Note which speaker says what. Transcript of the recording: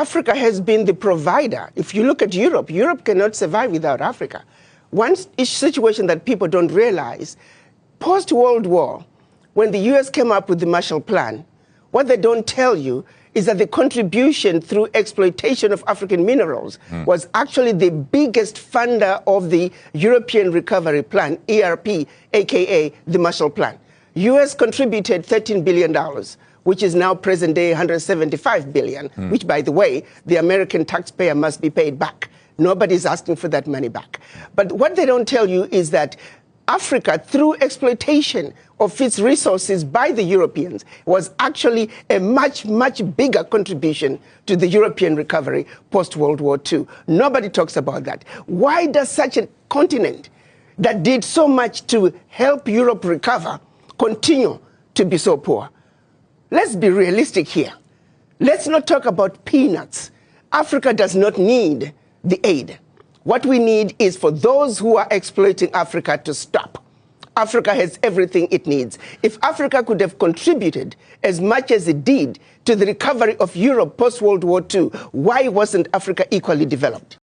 Speaker 1: Africa has been the provider. If you look at Europe, Europe cannot survive without Africa. One situation that people don't realize, post-World War, when the US came up with the Marshall Plan, what they don't tell you is that the contribution through exploitation of African minerals was actually the biggest funder of the European Recovery Plan, ERP, aka the Marshall Plan. US contributed $13 billion, which is now present day $175 billion, which, by the way, the American taxpayer must be paid back. Nobody's asking for that money back. But what they don't tell you is that Africa, through exploitation of its resources by the Europeans, was actually a much, much bigger contribution to the European recovery post-World War II. Nobody talks about that. Why does such a continent that did so much to help Europe recover continue to be so poor? Let's be realistic here. Let's not talk about peanuts. Africa does not need the aid. What we need is for those who are exploiting Africa to stop. Africa has everything it needs. If Africa could have contributed as much as it did to the recovery of Europe post-World War II, why wasn't Africa equally developed?